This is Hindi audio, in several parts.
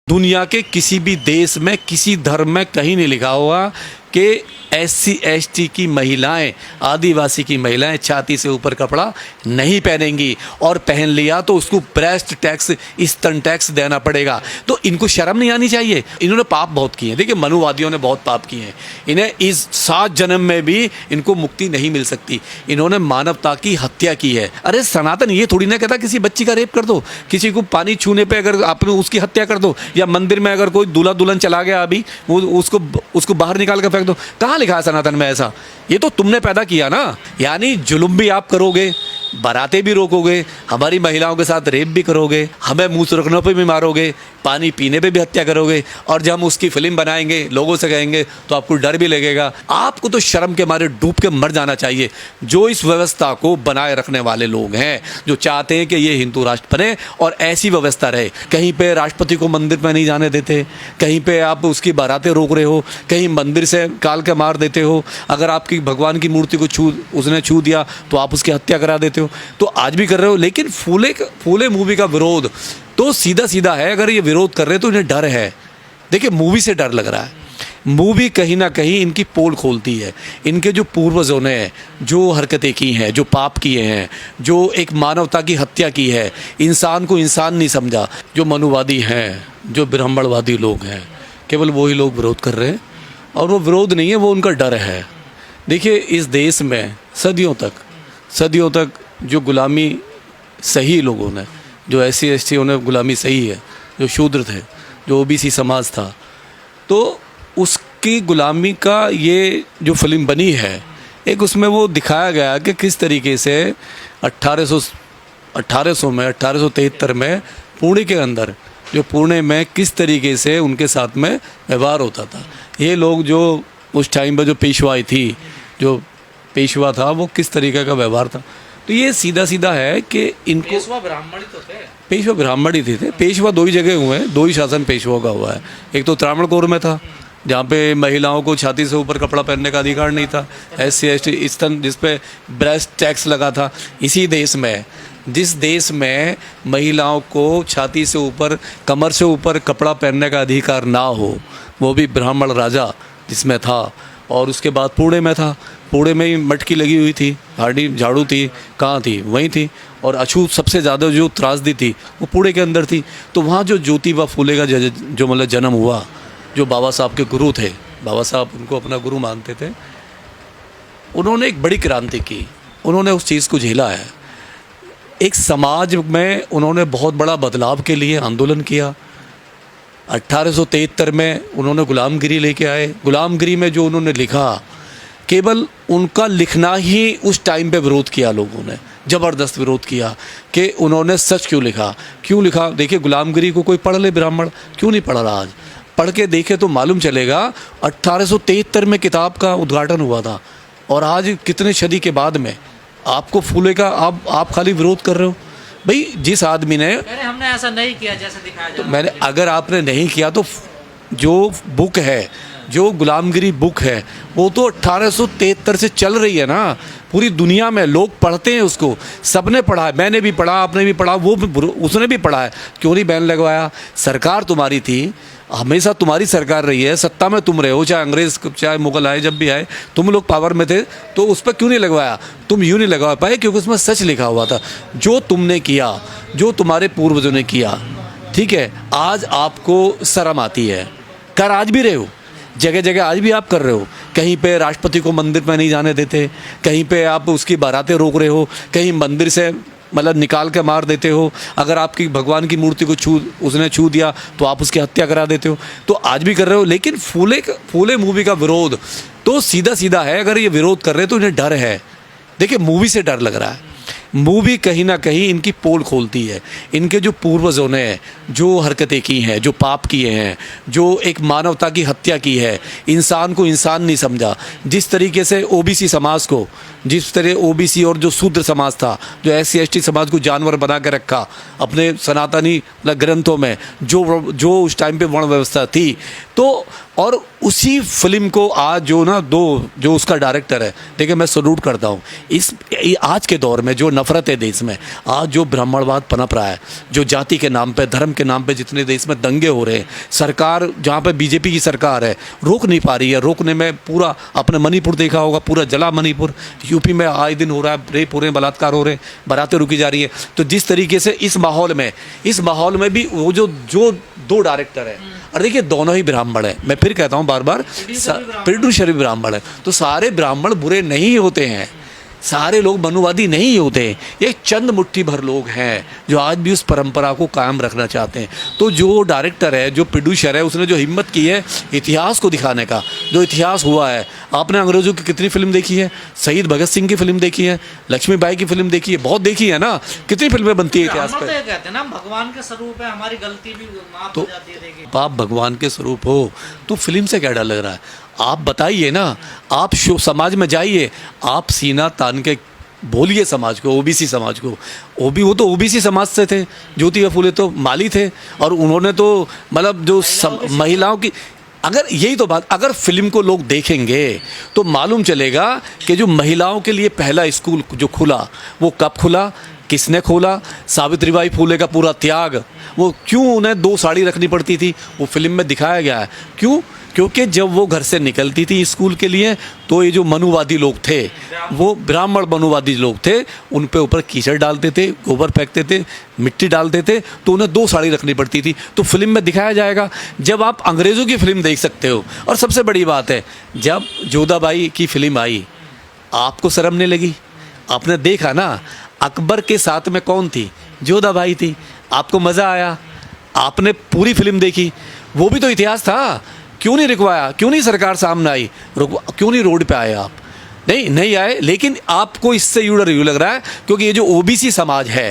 दुनिया के किसी भी देश में किसी धर्म में कहीं नहीं लिखा हुआ कि SC ST की महिलाएं, आदिवासी की महिलाएं छाती से ऊपर कपड़ा नहीं पहनेंगी और पहन लिया तो उसको ब्रेस्ट टैक्स, स्तन टैक्स देना पड़ेगा। तो इनको शर्म नहीं आनी चाहिए। इन्होंने पाप बहुत किए हैं। देखिए, मनुवादियों ने बहुत पाप किए हैं। इन्हें इस 7 जन्म में भी इनको मुक्ति नहीं मिल सकती। इन्होंने मानवता की हत्या की है। अरे सनातन ये थोड़ी ना कहता किसी बच्ची का रेप कर दो, किसी को पानी छूने पर अगर आपने उसकी हत्या कर दो, या मंदिर में अगर कोई दूल्हा दुल्हन चला गया अभी वो उसको बाहर निकाल कर फेंक दो। कहाँ लिखा है सनातन में ऐसा? ये तो तुमने पैदा किया ना। यानी जुल्म भी आप करोगे, बारातें भी रोकोगे, हमारी महिलाओं के साथ रेप भी करोगे, हमें मुंह सुरखने पे भी मारोगे, पानी पीने पे भी हत्या करोगे, और जब हम उसकी फिल्म बनाएंगे लोगों से कहेंगे तो आपको डर भी लगेगा। आपको तो शर्म के मारे डूब के मर जाना चाहिए। जो इस व्यवस्था को बनाए रखने वाले लोग हैं, जो चाहते हैं कि ये हिंदू राष्ट्र बने और ऐसी व्यवस्था रहे। कहीं पे राष्ट्रपति को मंदिर में नहीं जाने देते, कहीं पे आप उसकी बारातें रोक रहे हो, कहीं मंदिर से काल के मार देते हो। अगर आपकी भगवान की मूर्ति को उसने छू दिया तो आप उसकी हत्या करा देते हो। तो आज भी कर रहे हो। लेकिन फूले मूवी का विरोध तो सीधा सीधा है। अगर ये विरोध कर रहे हैं तो इन्हें डर है। देखिए, मूवी से डर लग रहा है। मूवी कहीं ना कहीं इनकी पोल खोलती है। इनके जो पूर्वजों ने जो हरकतें की हैं, जो पाप किए हैं, जो एक मानवता की हत्या की है, इंसान को इंसान नहीं समझा, जो मनुवादी हैं, जो ब्राह्मणवादी लोग हैं, केवल वही लोग विरोध कर रहे हैं। और वो विरोध नहीं है, वो उनका डर है। देखिए, इस देश में सदियों तक जो गुलामी सही लोगों ने, जो SC ST उन्हें गुलामी सही है, जो शूद्र थे, जो OBC समाज था, तो उसकी गुलामी का ये जो फिल्म बनी है, एक उसमें वो दिखाया गया कि किस तरीके से 1873 में पुणे के अंदर, जो पुणे में किस तरीके से उनके साथ में व्यवहार होता था। ये लोग जो उस टाइम पर जो पेशवाई थी, जो पेशवा था, वो किस तरीके का व्यवहार था। तो ये सीधा सीधा है कि इनको पेशवा ब्राह्मण ही तो थे। पेशवा ब्राह्मण ही थे। पेशवा 2 ही जगह हुए हैं, 2 ही शासन पेशवा का हुआ है। एक तो त्रावणकोर में था, जहाँ पे महिलाओं को छाती से ऊपर कपड़ा पहनने का अधिकार नहीं था। SC ST स्तन, जिस पे ब्रेस्ट टैक्स लगा था। इसी देश में, जिस देश में महिलाओं को छाती से ऊपर, कमर से ऊपर कपड़ा पहनने का अधिकार ना हो, वो भी ब्राह्मण राजा जिसमें था। और उसके बाद पुणे में था। पुणे में ही मटकी लगी हुई थी, हाडी झाड़ू थी, कहाँ थी? वहीं थी। और अछूत सबसे ज़्यादा जो त्रासदी थी वो पुणे के अंदर थी। तो वहाँ जो ज्योतिबा फुले का जो मतलब जन्म हुआ, जो बाबा साहब के गुरु थे, बाबा साहब उनको अपना गुरु मानते थे, उन्होंने एक बड़ी क्रांति की। उन्होंने उस चीज़ को झेला है। एक समाज में उन्होंने बहुत बड़ा बदलाव के लिए आंदोलन किया। 1873 में उन्होंने गुलामगिरी लेके आए। गुलामगिरी में जो उन्होंने लिखा, केवल उनका लिखना ही उस टाइम पे विरोध किया लोगों ने, ज़बरदस्त विरोध किया कि उन्होंने सच क्यों लिखा। देखिए, गुलामगिरी को कोई पढ़ ले, ब्राह्मण क्यों नहीं पढ़ रहा आज? पढ़ के देखे तो मालूम चलेगा 1873 में किताब का उद्घाटन हुआ था, और आज कितने सदी के बाद में आपको फूले का आप खाली विरोध कर रहे हो। भाई, जिस आदमी ने, हमने ऐसा नहीं किया जैसे दिखाया तो मैंने, अगर आपने नहीं किया तो जो बुक है, जो गुलामगिरी बुक है, वो तो 1873 से चल रही है ना। पूरी दुनिया में लोग पढ़ते हैं उसको। सबने पढ़ा है, मैंने भी पढ़ा, आपने भी पढ़ा, उसने भी पढ़ा है। क्यों नहीं बैन लगवाया? सरकार तुम्हारी थी, हमेशा तुम्हारी सरकार रही है, सत्ता में तुम रहे हो, चाहे अंग्रेज़ चाहे मुग़ल आए, जब भी आए तुम लोग पावर में थे, तो उस पर क्यों नहीं लगवाया? तुम यूँ नहीं लगवा पाए क्योंकि उसमें सच लिखा हुआ था। जो तुमने किया, जो तुम्हारे पूर्वजों ने किया, ठीक है, आज आपको शर्म आती है। कर आज भी रहे हो, जगह जगह आज भी आप कर रहे हो। कहीं पे राष्ट्रपति को मंदिर में नहीं जाने देते, कहीं पे आप उसकी बारातें रोक रहे हो, कहीं मंदिर से मतलब निकाल के मार देते हो। अगर आपकी भगवान की मूर्ति को उसने छू दिया तो आप उसकी हत्या करा देते हो। तो आज भी कर रहे हो। लेकिन फूले मूवी का विरोध तो सीधा सीधा है। अगर ये विरोध कर रहे हैं तो इन्हें डर है। देखिए, मूवी से डर लग रहा है। मूवी कहीं ना कहीं इनकी पोल खोलती है। इनके जो पूर्वजों ने जो हरकतें की हैं, जो पाप किए हैं, जो एक मानवता की हत्या की है, इंसान को इंसान नहीं समझा। जिस तरीके से OBC समाज को, जिस तरह OBC और जो शूद्र समाज था, जो SC ST समाज को जानवर बना के रखा अपने सनातनी ग्रंथों में, जो उस टाइम पे वर्ण व्यवस्था थी, तो और उसी फिल्म को आज जो उसका डायरेक्टर है, देखिए मैं सल्यूट करता हूँ। आज के दौर में जो नफरत है देश में, आज जो ब्राह्मणवाद पनप रहा है, जो जाति के नाम पे, धर्म के नाम पे जितने देश में दंगे हो रहे हैं, सरकार जहाँ पे बीजेपी की सरकार है रोक नहीं पा रही है। रोकने में पूरा, आपने मणिपुर देखा होगा, पूरा जला मणिपुर, यूपी में आए दिन हो रहा है, रेप हो रहे हैं, बलात्कार हो रहे हैं, बारातें रुकी जा रही है। तो जिस तरीके से इस माहौल में भी वो जो दो डायरेक्टर है, और देखिए दोनों ही ब्राह्मण है, मैं फिर कहता हूँ बार बार, प्रोड्यूसर भी ब्राह्मण है। तो सारे ब्राह्मण बुरे नहीं होते हैं, सारे लोग मनुवादी नहीं होते। ये चंद मुट्ठी भर लोग हैं जो आज भी उस परंपरा को कायम रखना चाहते हैं। तो जो डायरेक्टर है, जो प्रोड्यूसर है, उसने जो हिम्मत की है इतिहास को दिखाने का, जो इतिहास हुआ है, आपने अंग्रेज़ों की कितनी फिल्म देखी है, शहीद भगत सिंह की फिल्म देखी है, लक्ष्मीबाई की फिल्म देखी है, बहुत देखी है ना, कितनी फिल्में बनती है इतिहास पर। कहते हैं ना भगवान के स्वरूप है, हमारी गलती भी माफ हो जाती है। देखिए आप भगवान के स्वरूप हो तो फिल्म से क्या डर लग रहा है? आप बताइए ना, आप समाज में जाइए, आप सीना तान के बोलिए समाज को, ओबीसी समाज को। वो तो ओबीसी समाज से थे, ज्योतिबा फूले तो माली थे, और उन्होंने तो मतलब जो महिलाओं की, अगर यही तो बात, अगर फिल्म को लोग देखेंगे तो मालूम चलेगा कि जो महिलाओं के लिए पहला स्कूल जो खुला, वो कब खुला, किसने खोला, सावित्रीबाई फूले का पूरा त्याग, वो क्यों उन्हें 2 साड़ी रखनी पड़ती थी, वो फिल्म में दिखाया गया है। क्यों? क्योंकि जब वो घर से निकलती थी स्कूल के लिए, तो ये जो मनुवादी लोग थे, वो ब्राह्मण मनुवादी लोग थे, उन पे ऊपर कीचड़ डालते थे, गोबर फेंकते थे, मिट्टी डालते थे, तो उन्हें 2 साड़ी रखनी पड़ती थी। तो फिल्म में दिखाया जाएगा। जब आप अंग्रेज़ों की फिल्म देख सकते हो, और सबसे बड़ी बात है, जब जोधाबाई की फिल्म आई, आपको शर्म नहीं लगी? आपने देखा ना, अकबर के साथ में कौन थी? जोधाबाई थी। आपको मज़ा आया? आपने पूरी फिल्म देखी? वो भी तो इतिहास था। क्यों नहीं रुकवाया? क्यों नहीं सरकार सामने आई? क्यों नहीं रोड पे आए आप? नहीं आए। लेकिन आपको इससे यूँ लग रहा है क्योंकि ये जो ओबीसी समाज है,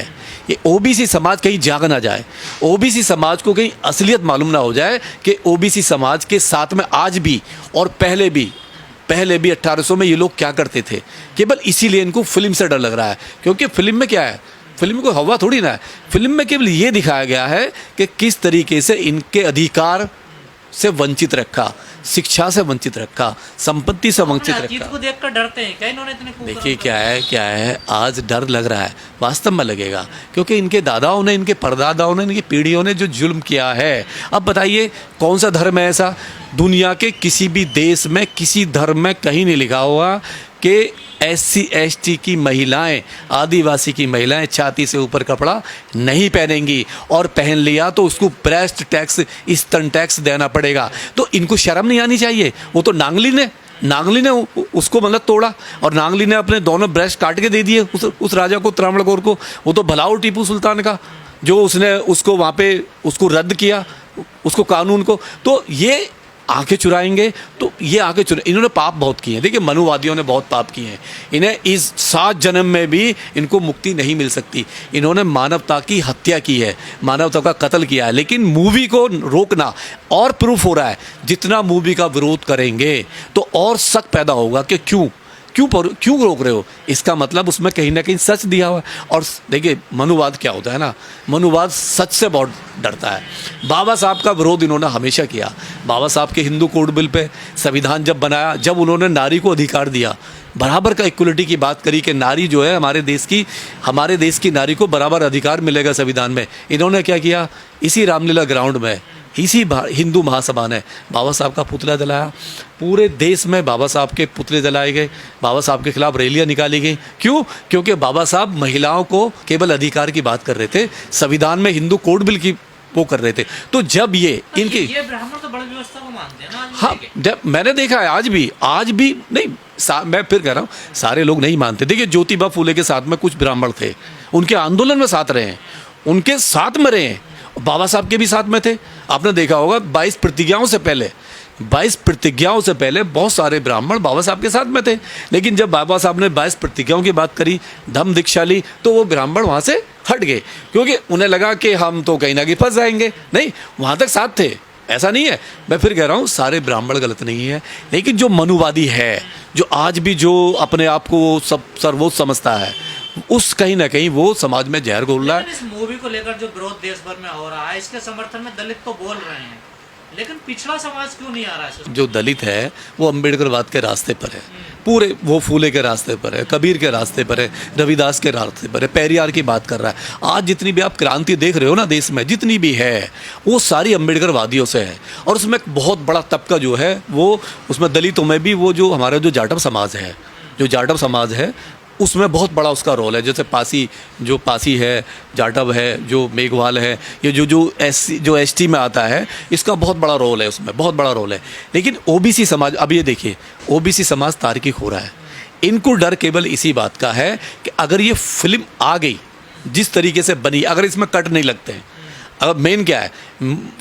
ये ओबीसी समाज कहीं जाग ना जाए, ओबीसी समाज को कहीं असलियत मालूम ना हो जाए कि ओबीसी समाज के साथ में आज भी और पहले भी 1800 में ये लोग क्या करते थे। केवल इसीलिए इनको फिल्म से डर लग रहा है, क्योंकि फिल्म में क्या है, फिल्म में कोई हवा थोड़ी ना है। फिल्म में केवल ये दिखाया गया है कि किस तरीके से इनके अधिकार से वंचित रखा, शिक्षा से वंचित रखा, संपत्ति से वंचित रखा। को देखकर डरते हैं क्या इन्होंने इतने? देखिए क्या है, आज डर लग रहा है, वास्तव में लगेगा, क्योंकि इनके दादाओं ने, इनके परदादाओं ने, इनकी पीढ़ियों ने जो जुल्म किया है। अब बताइए कौन सा धर्म है ऐसा, दुनिया के किसी भी देश में, किसी धर्म में कहीं नहीं लिखा हुआ कि SC ST की महिलाएं, आदिवासी की महिलाएं छाती से ऊपर कपड़ा नहीं पहनेंगी, और पहन लिया तो उसको ब्रेस्ट टैक्स, स्तन टैक्स देना पड़ेगा। तो इनको शर्म नहीं आनी चाहिए? वो तो नांगली ने उसको मतलब तोड़ा, और नांगली ने अपने दोनों ब्रेस्ट काट के दे दिए उस राजा को, त्रावणकोर को। वो तो भलाओ टीपू सुल्तान का, जो उसने उसको वहाँ पे उसको रद्द किया, उसको कानून को। तो ये आंखें चुराएंगे, तो ये आंखें इन्होंने पाप बहुत किए हैं। देखिए मनुवादियों ने बहुत पाप किए हैं, इन्हें इस 7 जन्म में भी इनको मुक्ति नहीं मिल सकती। इन्होंने मानवता की हत्या की है, मानवता का कत्ल किया है। लेकिन मूवी को रोकना, और प्रूफ हो रहा है, जितना मूवी का विरोध करेंगे तो और शक पैदा होगा कि क्यों रोक रहे हो। इसका मतलब उसमें कहीं ना कहीं सच दिया हुआ है। और देखिए मनुवाद क्या होता है ना, मनुवाद सच से बहुत डरता है। बाबा साहब का विरोध इन्होंने हमेशा किया। बाबा साहब के हिंदू कोड बिल पे संविधान जब बनाया, जब उन्होंने नारी को अधिकार दिया, बराबर का इक्वलिटी की बात करी कि नारी जो है हमारे देश की नारी को बराबर अधिकार मिलेगा संविधान में, इन्होंने क्या किया, इसी रामलीला ग्राउंड में, इसी हिंदू महासभा ने बाबा साहब का पुतला जलाया। पूरे देश में बाबा साहब के पुतले जलाए गए, बाबा साहब के खिलाफ रैलियां निकाली गई। क्यों? क्योंकि बाबा साहब महिलाओं को केवल अधिकार की बात कर रहे थे, संविधान में हिंदू कोड बिल की वो कर रहे थे। तो जब ये ब्राह्मण तो बड़ी व्यवस्था को मानते हैं ना। हाँ, जब मैंने देखा है, आज भी नहीं, मैं फिर कह रहा हूँ, सारे लोग नहीं मानते। देखिए ज्योतिबा फूले के साथ में कुछ ब्राह्मण थे, उनके आंदोलन में साथ रहे हैं, उनके साथ में रहे हैं, बाबा साहब के भी साथ में थे। आपने देखा होगा 22 प्रतिज्ञाओं से पहले बहुत सारे ब्राह्मण बाबा साहब के साथ में थे। लेकिन जब बाबा साहब ने 22 प्रतिज्ञाओं की बात करी, धम्म दीक्षा ली, तो वो ब्राह्मण वहाँ से हट गए, क्योंकि उन्हें लगा कि हम तो कहीं ना कहीं फंस जाएंगे। नहीं, वहाँ तक साथ थे, ऐसा नहीं है। मैं फिर कह रहा हूँ सारे ब्राह्मण गलत नहीं है, लेकिन जो मनुवादी है, जो आज भी जो अपने आप को सब सर्वोच्च समझता है, उस कहीं ना कहीं वो समाज में जहर घोल रहा है। इस मूवी को लेकर जो विरोध देश भर में हो रहा है, इसके समर्थन में दलित तो बोल रहे हैं लेकिन पिछड़ा समाज क्यों नहीं आ रहा है सर? जो दलित है वो अम्बेडकरवाद के रास्ते पर है, पूरे वो फूले के रास्ते पर है, कबीर के रास्ते पर है, रविदास के रास्ते पर है, पेरियार की बात कर रहा है। आज जितनी भी आप क्रांति देख रहे हो ना देश में, जितनी भी है वो सारी अम्बेडकरवादियों से है। और उसमें एक बहुत बड़ा तबका जो है वो, उसमें दलितों में भी वो जो हमारा जो जाटव समाज है, जो जाटव समाज है उसमें बहुत बड़ा उसका रोल है। जैसे पासी है, जाटव है, जो मेघवाल है, ये जो एसटी में आता है, इसका बहुत बड़ा रोल है, उसमें बहुत बड़ा रोल है। लेकिन ओबीसी समाज, अब ये देखिए ओबीसी समाज तार्किक हो रहा है। इनको डर केवल इसी बात का है कि अगर ये फिल्म आ गई जिस तरीके से बनी, अगर इसमें कट नहीं लगते हैं, अब मेन क्या है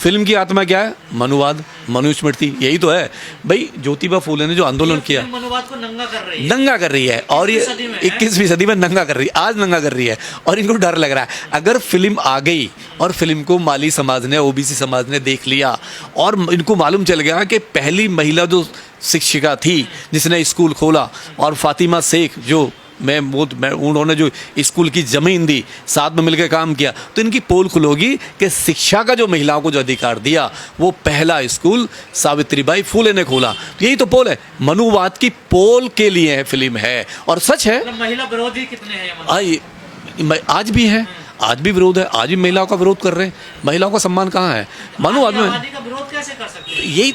फिल्म की आत्मा, क्या है? मनुवाद, मनुस्मृति, यही तो है भाई। ज्योतिबा फूले ने जो आंदोलन किया, मनुवाद को नंगा कर रही है, नंगा कर रही है, और ये 21वीं सदी में नंगा कर रही है, आज नंगा कर रही है। और इनको डर लग रहा है अगर फिल्म आ गई और फिल्म को माली समाज ने, ओबीसी समाज ने देख लिया और इनको मालूम चल गया कि पहली महिला जो शिक्षिका थी जिसने स्कूल खोला, और फातिमा शेख जो उन्होंने जो स्कूल की ज़मीन दी, साथ में मिलकर काम किया, तो इनकी पोल खुलोगी कि शिक्षा का जो महिलाओं को जो अधिकार दिया वो पहला स्कूल सावित्रीबाई फूले ने खोला। तो यही तो पोल है, मनुवाद की पोल के लिए है फिल्म है। और सच है, महिला विरोधी कितने हैं? आज भी है, आज भी विरोध है, आज भी महिलाओं का विरोध कर रहे हैं। महिलाओं का सम्मान कहाँ है मनुवाद में? का विरोध कैसे कर सकते हैं? यही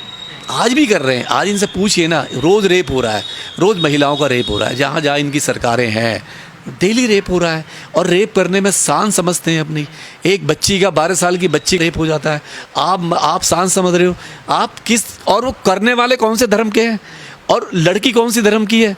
आज भी कर रहे हैं। आज इनसे पूछिए ना, रोज़ रेप हो रहा है, रोज़ महिलाओं का रेप हो रहा है, जहाँ जहाँ इनकी सरकारें हैं डेली रेप हो रहा है। और रेप करने में शान समझते हैं अपनी। एक बच्ची का 12 साल की बच्ची रेप हो जाता है, आप शान समझ रहे हो? आप किस, और वो करने वाले कौन से धर्म के हैं? और लड़की कौन सी धर्म की है?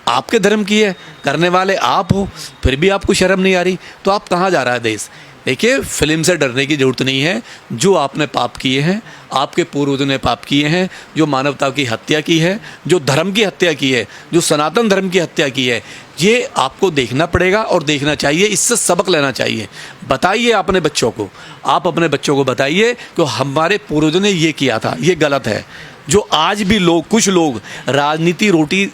आपके धर्म की है, करने वाले आप हो, फिर भी आपको शर्म नहीं आ रही। तो आप कहाँ जा रहा है देश? देखिए, फिल्म से डरने की ज़रूरत नहीं है। जो आपने पाप किए हैं, आपके पूर्वजों ने पाप किए हैं, जो मानवता की हत्या की है, जो धर्म की हत्या की है, जो सनातन धर्म की हत्या की है, ये आपको देखना पड़ेगा और देखना चाहिए, इससे सबक लेना चाहिए। बताइए अपने बच्चों को, आप अपने बच्चों को बताइए कि हमारे पूर्वजों ने ये किया था, ये गलत है। जो आज भी लोग, कुछ लोग राजनीति रोटी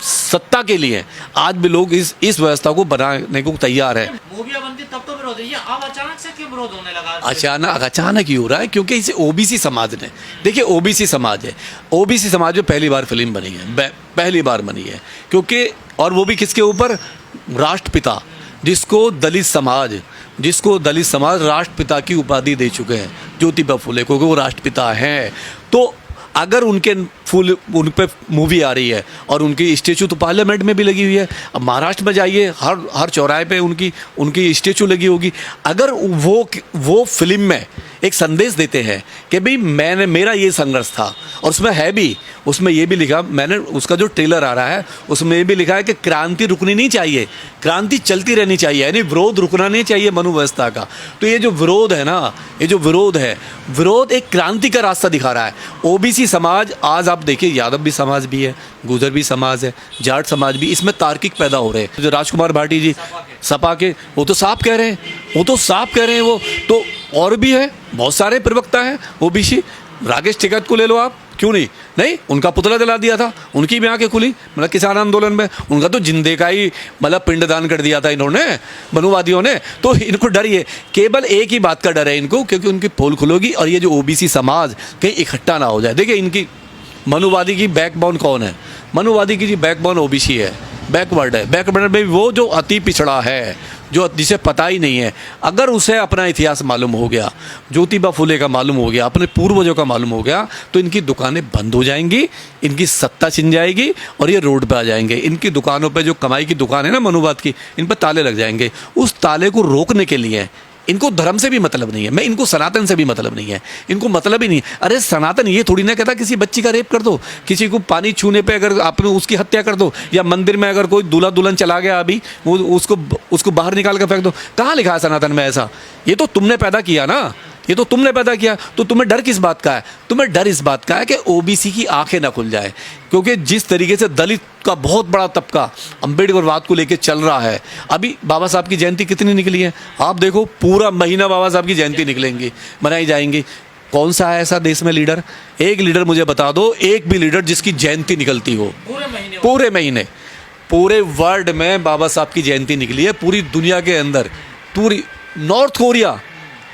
सत्ता के लिए आज भी लोग इस व्यवस्था को बनाने को तैयार है। मूवियां बनती तब तो विरोध है, ये अब अचानक से क्यों विरोध होने लगा? अचानक ही हो रहा है क्योंकि इसे ओबीसी समाज ने, देखिए ओबीसी समाज है, ओबीसी समाज में पहली बार फिल्म बनी है, पहली बार बनी है, क्योंकि और वो भी किसके ऊपर? राष्ट्रपिता, जिसको दलित समाज राष्ट्रपिता की उपाधि दे चुके हैं, ज्योतिबा फूले को, वो राष्ट्रपिता हैं। तो अगर उन पे मूवी आ रही है और उनकी स्टेचू तो पार्लियामेंट में भी लगी हुई है, अब महाराष्ट्र में जाइए, हर चौराहे पे उनकी स्टेचू लगी होगी। अगर वो फिल्म में एक संदेश देते हैं कि भाई मेरा ये संघर्ष था, और उसमें है भी, उसमें ये भी लिखा, मैंने उसका जो ट्रेलर आ रहा है उसमें ये भी लिखा है कि क्रांति रुकनी नहीं चाहिए, क्रांति चलती रहनी चाहिए, यानी विरोध रुकना नहीं चाहिए मनु व्यवस्था का। तो ये जो विरोध है ना, ये जो विरोध है, विरोध एक क्रांति का रास्ता दिखा रहा है। ओबीसी समाज, आज आप देखिए यादव भी समाज भी है, गुर्जर भी समाज है, जाट समाज भी, इसमें तार्किक पैदा हो रहे हैं। जो राजकुमार भाटी जी सपा के, वो तो साफ कह रहे हैं, वो तो और भी है, बहुत सारे प्रवक्ता हैं ओबीसी। राकेश टिकैत को ले लो आप, क्यों नहीं, उनका पुतला जला दिया था, उनकी भी आंखें खुली, मतलब किसान आंदोलन में उनका तो जिंदे का ही मतलब पिंडदान कर दिया था इन्होंने, मनुवादियों ने। तो इनको डर, ये केवल एक ही बात का डर है इनको, क्योंकि उनकी पोल खुलेगी और ये जो ओबीसी समाज कहीं इकट्ठा ना हो जाए। देखिए, इनकी मनुवादी की बैकबोन कौन है? मनुवादी की जी बैकबोन ओबीसी है, बैकवर्ड है। बैकवर्ड में वो जो अति पिछड़ा है, जिसे पता ही नहीं है, अगर उसे अपना इतिहास मालूम हो गया, ज्योतिबा फूले का मालूम हो गया, अपने पूर्वजों का मालूम हो गया, तो इनकी दुकानें बंद हो जाएंगी, इनकी सत्ता छिन जाएगी और ये रोड पे आ जाएंगे। इनकी दुकानों पे जो कमाई की दुकान है ना मनुवाद की, इन पर ताले लग जाएंगे। उस ताले को रोकने के लिए इनको धर्म से भी मतलब नहीं है, मैं इनको सनातन से भी मतलब नहीं है, इनको मतलब ही नहीं। अरे सनातन ये थोड़ी ना कहता किसी बच्ची का रेप कर दो, किसी को पानी छूने पे अगर आपने उसकी हत्या कर दो, या मंदिर में अगर कोई दूल्हा दुल्हन चला गया अभी, वो उसको बाहर निकाल कर फेंक दो। कहाँ लिखा है सनातन में ऐसा? ये तो तुमने पैदा किया ना, ये तो तुमने पैदा किया। तो तुम्हें डर किस बात का है? तुम्हें डर इस बात का है कि ओबीसी की आंखें ना खुल जाए, क्योंकि जिस तरीके से दलित का बहुत बड़ा तबका अम्बेडकरवाद को लेकर चल रहा है। अभी बाबा साहब की जयंती कितनी निकली है, आप देखो, पूरा महीना बाबा साहब की जयंती निकलेंगी, मनाई जाएंगी। कौन सा है ऐसा देश में लीडर? एक लीडर मुझे बता दो, एक भी लीडर जिसकी जयंती निकलती हो पूरे महीने। पूरे वर्ल्ड में बाबा साहब की जयंती निकली है, पूरी दुनिया के अंदर, पूरी नॉर्थ कोरिया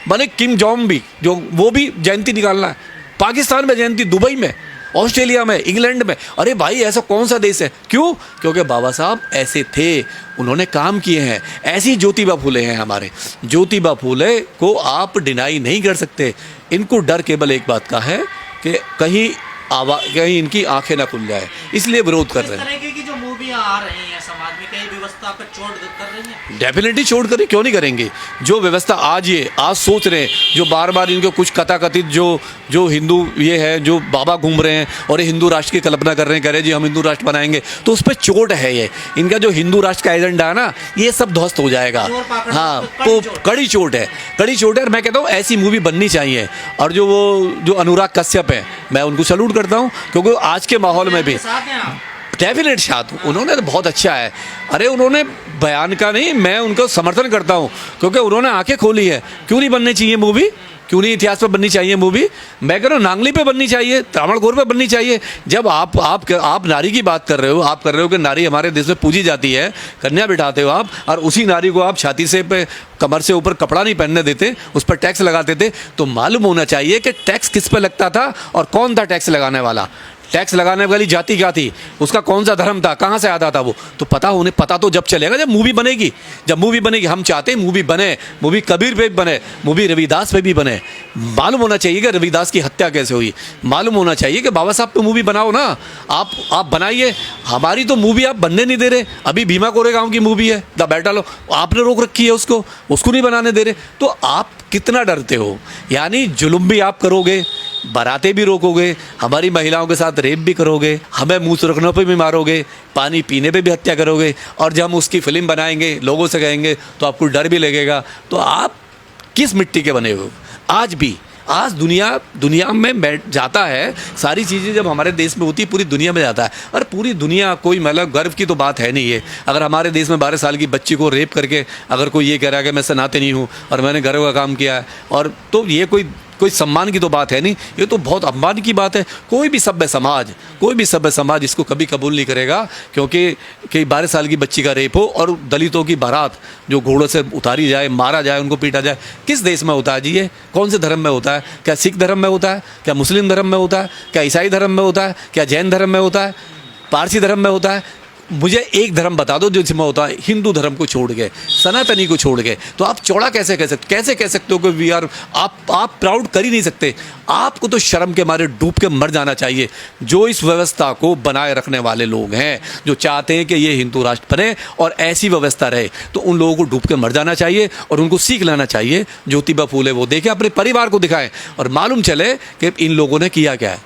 माने किम जोंग भी, जो वो भी जयंती निकालना है, पाकिस्तान में जयंती, दुबई में, ऑस्ट्रेलिया में, इंग्लैंड में। अरे भाई ऐसा कौन सा देश है? क्यों? क्योंकि बाबा साहब ऐसे थे, उन्होंने काम किए हैं। ऐसी ज्योतिबा फूले हैं हमारे। ज्योतिबा फूले को आप डिनाई नहीं कर सकते। इनको डर केवल एक बात का है कि कहीं इनकी आंखें ना खुल जाए, इसलिए विरोध कर रहे हैं। इस तरह की जो मूवियाँ आ रही हैं समाज में, कई व्यवस्था पर चोट कर रही हैं। डेफिनेटली छोड़ करें, क्यों नहीं करेंगे? जो व्यवस्था आज सोच रहे हैं, जो बार बार इनको कुछ कथाकथित जो हिंदू ये है, जो बाबा घूम रहे हैं और ये हिंदू राष्ट्र की कल्पना कर रहे हैं, कह रहे हैं जी हम हिंदू राष्ट्र बनाएंगे, तो उस पर चोट है। ये इनका जो हिंदू राष्ट्र का एजेंडा है ना, ये सब ध्वस्त हो जाएगा। हाँ, तो कड़ी चोट है, कड़ी चोट है। और मैं कहता हूँ ऐसी मूवी बननी चाहिए। और जो अनुराग कश्यप है, मैं उनको सैल्यूट करता हूँ, क्योंकि आज के माहौल में भी डेफिनेट साथ उन्होंने तो बहुत अच्छा है। अरे उन्होंने बयान का नहीं, मैं उनको समर्थन करता हूँ, क्योंकि उन्होंने आंखें खोली है। क्यों नहीं बननी चाहिए मूवी? क्यों नहीं इतिहास पर बननी चाहिए मूवी? मैं कह रहा हूँ नांगली पे बननी चाहिए, तामड़कोर पे बननी चाहिए। जब आप नारी की बात कर रहे हो, आप कर रहे हो कि नारी हमारे देश में पूजी जाती है, कन्या बिठाते हो आप, और उसी नारी को आप छाती से पे कमर से ऊपर कपड़ा नहीं पहनने देते, उस पर टैक्स लगाते थे, तो मालूम होना चाहिए कि टैक्स किस पे लगता था और कौन था टैक्स लगाने वाला। टैक्स लगाने वाली जाति क्या थी, उसका कौन सा धर्म था, कहाँ से आता था वो, तो पता तो जब चलेगा जब मूवी बनेगी। जब मूवी बनेगी, हम चाहते हैं मूवी बने, मूवी कबीर पे भी बने, मूवी रविदास पे भी बने। मालूम होना चाहिए कि रविदास की हत्या कैसे हुई, मालूम होना चाहिए कि बाबा साहब पे मूवी बनाओ ना। आप बनाइए, हमारी तो मूवी आप बनने नहीं दे रहे। अभी भीमा कोरेगांव की मूवी है, द बैटल, आपने रोक रखी है उसको नहीं बनाने दे रहे। तो आप कितना डरते हो? यानी जुल्म भी आप करोगे, बारातें भी रोकोगे, हमारी महिलाओं के साथ रेप भी करोगे, हमें मुंह सुरखने पे भी मारोगे, पानी पीने पे भी हत्या करोगे, और जब हम उसकी फिल्म बनाएंगे, लोगों से कहेंगे, तो आपको डर भी लगेगा। तो आप किस मिट्टी के बने हो? आज दुनिया में बैठ जाता है, सारी चीज़ें जब हमारे देश में होती है, पूरी दुनिया में जाता है। और पूरी दुनिया, कोई मतलब गर्व की तो बात है नहीं है। अगर हमारे देश में 12 साल की बच्ची को रेप करके अगर कोई ये कह रहा है कि मैं सनातनी नहीं हूँ और मैंने गर्व का काम किया है, और तो ये कोई सम्मान की तो बात है नहीं, ये तो बहुत अपमान की बात है। कोई भी सभ्य समाज इसको कभी कबूल नहीं करेगा, क्योंकि 12 साल की बच्ची का रेप हो और दलितों की बारात जो घोड़ों से उतारी जाए, मारा जाए, उनको पीटा जाए। किस देश में होता है जी ये? कौन से धर्म में होता है? क्या सिख धर्म में होता है? क्या मुस्लिम धर्म में होता है? क्या ईसाई धर्म में होता है? क्या जैन धर्म में होता है? पारसी धर्म में होता है? मुझे एक धर्म बता दो जिसमें होता है, हिंदू धर्म को छोड़ के, सनातनी को छोड़ के। तो आप चौड़ा कैसे कह सकते हो कि वी आर, आप प्राउड कर ही नहीं सकते। आपको तो शर्म के मारे डूब के मर जाना चाहिए। जो इस व्यवस्था को बनाए रखने वाले लोग हैं, जो चाहते हैं कि ये हिंदू राष्ट्र बने और ऐसी व्यवस्था रहे, तो उन लोगों को डूब के मर जाना चाहिए और उनको सीख लेना चाहिए। ज्योतिबा फूले वो देखें, अपने परिवार को दिखाएं और मालूम चले कि इन लोगों ने किया क्या है।